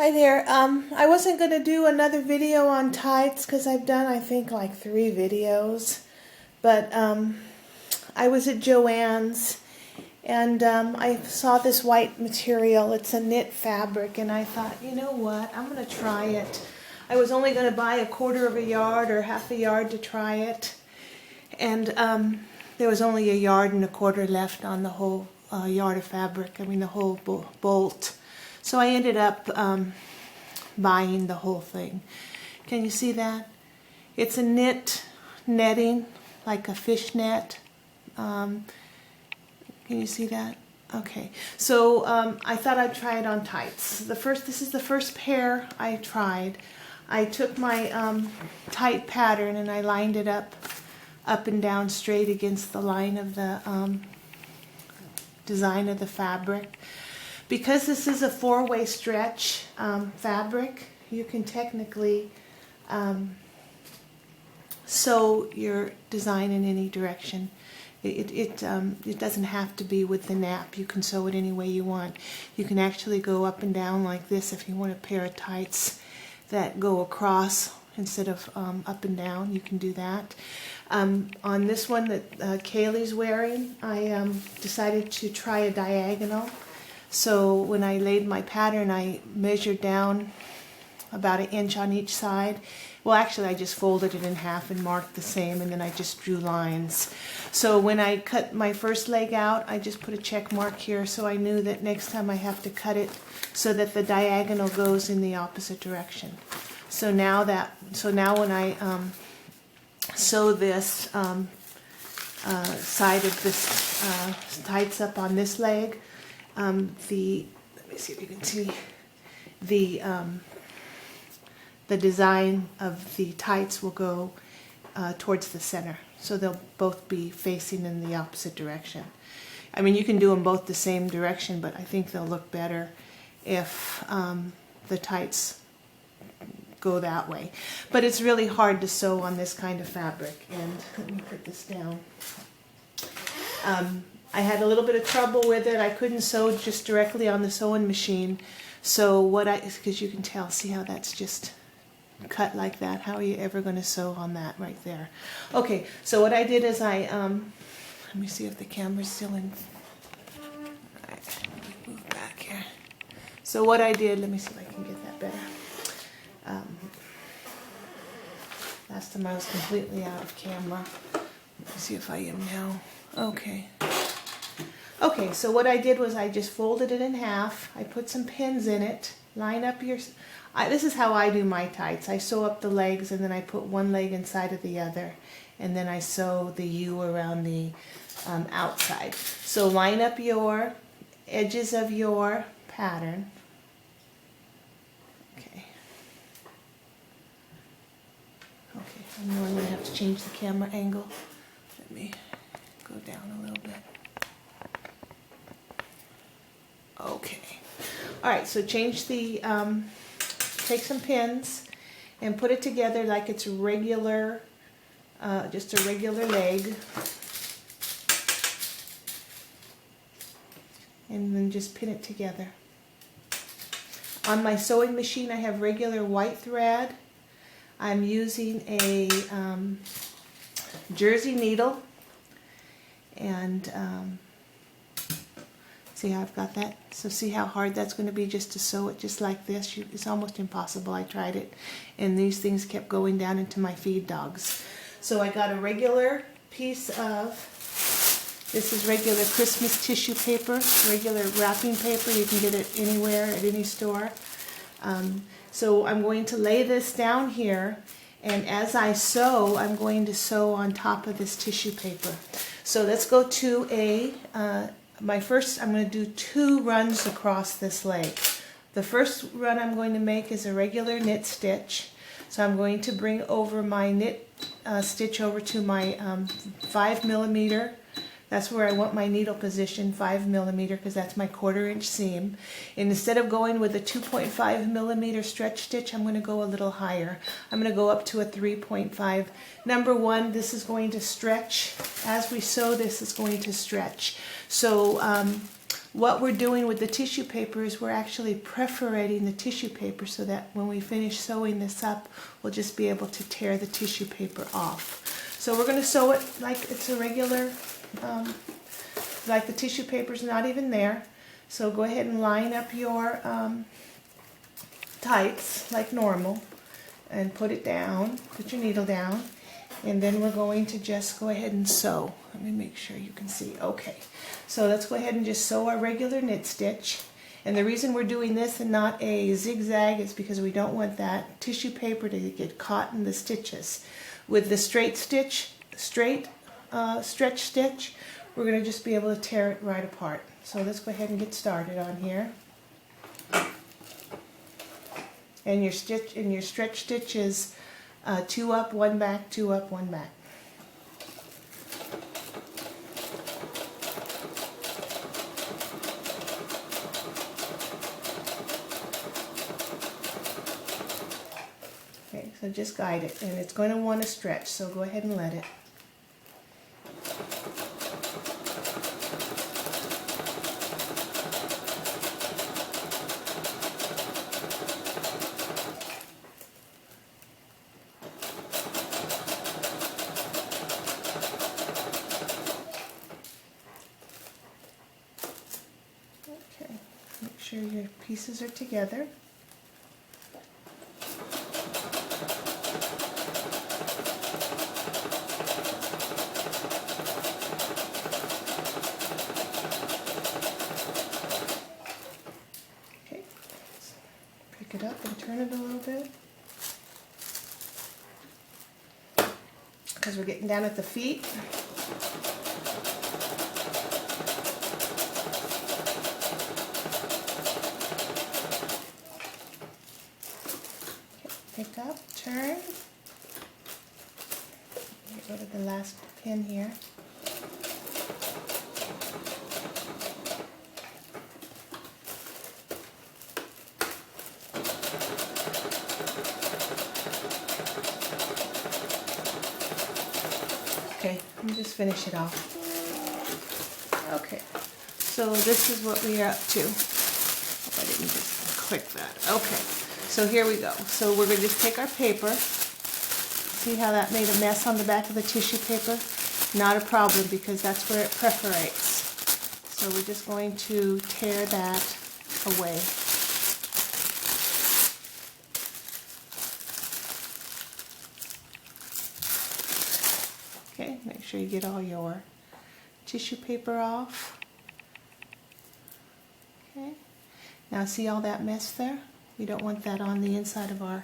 Hi there. I wasn't going to do another video on tights because I've done, I think, like 3 videos. But I was at Joann's and I saw this white material. It's a knit fabric and I thought, you know what, I'm going to try it. I was only going to buy 1/4 of a yard or half a yard to try it. And there was only 1 yard and 1/4 left on the whole yard of fabric, the whole bolt. So I ended up buying the whole thing. Can you see that? It's a netting, like a fish net. Can you see that? Okay. So I thought I'd try it on tights. This is the first pair I tried. I took my tight pattern and I lined it up and down straight against the line of the design of the fabric. Because this is a 4-way stretch fabric, you can technically sew your design in any direction. It doesn't have to be with the nap. You can sew it any way you want. You can actually go up and down like this if you want a pair of tights that go across instead of up and down. You can do that. On this one that Kaylee's wearing, I decided to try a diagonal. So when I laid my pattern, I measured down about 1 inch on each side. Well, actually, I just folded it in half and marked the same, and then I just drew lines. So when I cut my first leg out, I just put a check mark here so I knew that next time I have to cut it so that the diagonal goes in the opposite direction. So now when I sew this side of this tights up on this leg, let me see if you can see the design of the tights will go towards the center, so they'll both be facing in the opposite direction. You can do them both the same direction, but I think they'll look better if the tights go that way. But it's really hard to sew on this kind of fabric, and let me put this down. I had a little bit of trouble with it. I couldn't sew just directly on the sewing machine. So because you can tell, see how that's just cut like that? How are you ever going to sew on that right there? Okay, so what I did is let me see if the camera's still in. All right, move back here. So what I did, let me see if I can get that better. Last time I was completely out of camera. Let me see if I am now. Okay. Okay, so what I did was I just folded it in half. I put some pins in it. Line up your... this is how I do my tights. I sew up the legs and then I put one leg inside of the other. And then I sew the U around the outside. So line up your edges of your pattern. Okay. Okay, I know I'm going to have to change the camera angle. Let me go down a little bit. Okay. Alright, so change the, take some pins and put it together like it's regular, just a regular leg. And then just pin it together. On my sewing machine I have regular white thread. I'm using a jersey needle. And see how I've got that? So see how hard that's going to be just to sew it just like this? It's almost impossible. I tried it and these things kept going down into my feed dogs. So I got a regular piece of, this is regular Christmas tissue paper, regular wrapping paper. You can get it anywhere at any store. So I'm going to lay this down here, and as I sew, I'm going to sew on top of this tissue paper. So let's go to I'm going to do 2 runs across this leg. The first run I'm going to make is a regular knit stitch. So I'm going to bring over my knit stitch over to my 5mm. That's where I want my needle position, 5mm, because that's my 1/4 inch seam. And instead of going with a 2.5mm stretch stitch, I'm going to go a little higher. I'm going to go up to a 3.5. Number 1, this is going to stretch. As we sew, this is going to stretch. So what we're doing with the tissue paper is we're actually perforating the tissue paper so that when we finish sewing this up, we'll just be able to tear the tissue paper off. So we're going to sew it like it's a regular, like the tissue paper's not even there. So go ahead and line up your tights like normal and put it down, put your needle down, and then we're going to just go ahead and sew. Let me make sure you can see. Okay, so let's go ahead and just sew our regular knit stitch. And the reason we're doing this and not a zigzag is because we don't want that tissue paper to get caught in the stitches. With the straight stitch, stretch stitch, we're going to just be able to tear it right apart. So let's go ahead and get started on here. And your stretch stitch is 2 up, 1 back, 2 up, 1 back. Okay, so just guide it, and it's going to want to stretch, so go ahead and let it. Okay, make sure your pieces are together. Pick it up and turn it a little bit, because we're getting down at the feet. Okay, pick up, turn. Get rid of the last pin here. Okay, let me just finish it off. Okay, so this is what we are up to. Hope I didn't just click that. Okay, so here we go. So we're going to just take our paper. See how that made a mess on the back of the tissue paper? Not a problem, because that's where it perforates. So we're just going to tear that away. Okay, make sure you get all your tissue paper off. Okay, now see all that mess there? We don't want that on the inside of our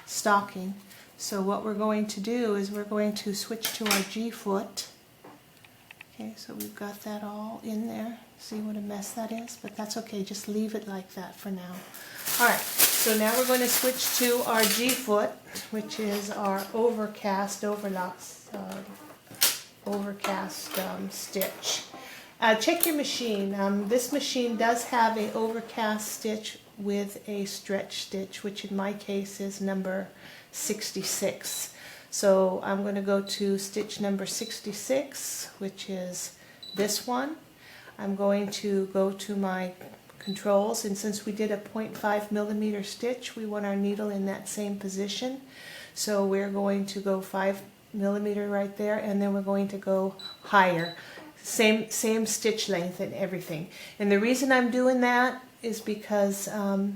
stocking. So what we're going to do is we're going to switch to our G-foot. Okay, so we've got that all in there. See what a mess that is? But that's okay, just leave it like that for now. Alright, so now we're going to switch to our G-foot, which is our overcast stitch. Check your machine. This machine does have an overcast stitch with a stretch stitch, which in my case is number 66. So I'm going to go to stitch number 66, which is this one. I'm going to go to my controls, and since we did a 0.5 millimeter stitch, we want our needle in that same position. So we're going to go 5 millimeter right there, and then we're going to go higher. Same stitch length and everything. And the reason I'm doing that is because I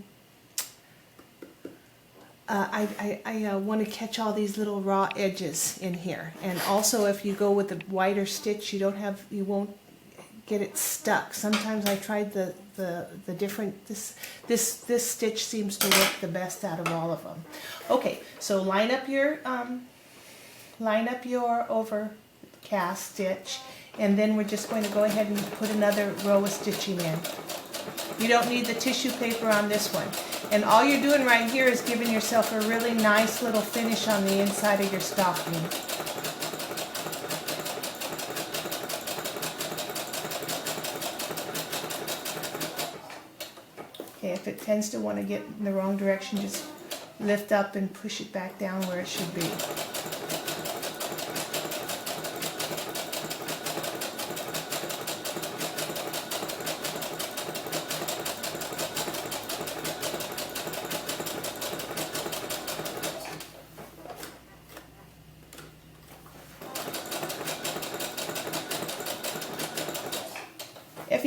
want to catch all these little raw edges in here. And also, if you go with a wider stitch, you won't get it stuck. Sometimes I tried the different, this stitch seems to work the best out of all of them. Okay, so line up your overcast stitch, and then we're just going to go ahead and put another row of stitching in. You don't need the tissue paper on this one. And all you're doing right here is giving yourself a really nice little finish on the inside of your stocking. Okay, if it tends to want to get in the wrong direction, just lift up and push it back down where it should be.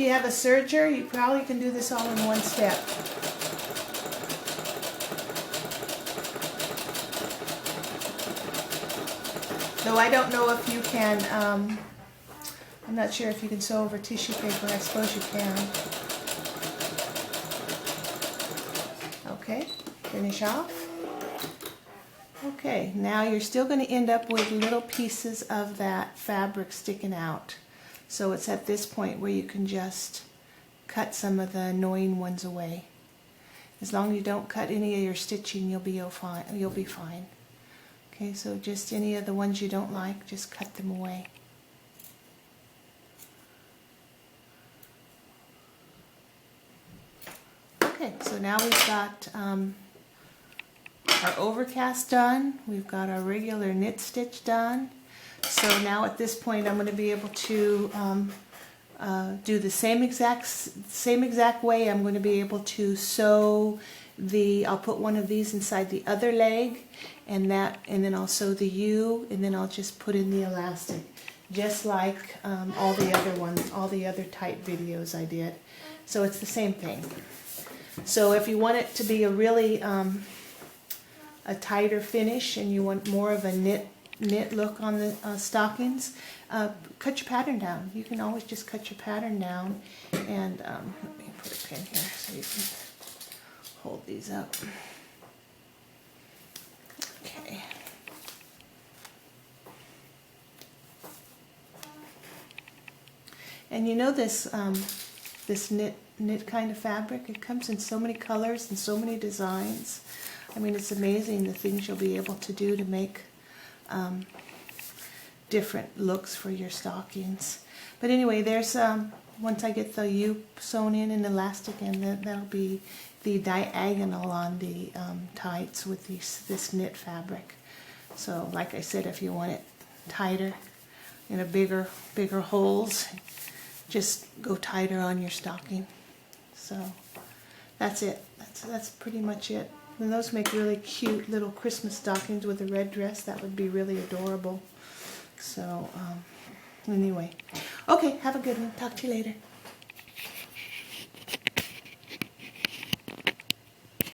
you have a serger, you probably can do this all in one step. Though I don't know if you can, I'm not sure if you can sew over tissue paper. I suppose you can. Okay, finish off. Okay, now you're still going to end up with little pieces of that fabric sticking out. So it's at this point where you can just cut some of the annoying ones away. As long as you don't cut any of your stitching, you'll be fine. Okay, so just any of the ones you don't like, just cut them away. Okay, so now we've got our overcast done. We've got our regular knit stitch done. So now at this point I'm going to be able to do the same exact way. I'm going to be able to sew I'll put one of these inside the other leg, and then I'll sew the U, and then I'll just put in the elastic, just like all the other ones, all the other tight videos I did. So it's the same thing. So if you want it to be a really a tighter finish, and you want more of a knit look on the stockings, cut your pattern down. You can always just cut your pattern down, and let me put a pin here so you can hold these up. Okay. And you know this this knit kind of fabric, it comes in so many colors and so many designs. I mean, it's amazing the things you'll be able to do to make different looks for your stockings. But anyway, there's once I get the U sewn in and elastic, and that'll be the diagonal on the tights with this knit fabric. So like I said, if you want it tighter and a bigger holes, just go tighter on your stocking. So that's it. That's pretty much it. And those make really cute little Christmas stockings with a red dress. That would be really adorable. So anyway, okay, have a good one. Talk to you later.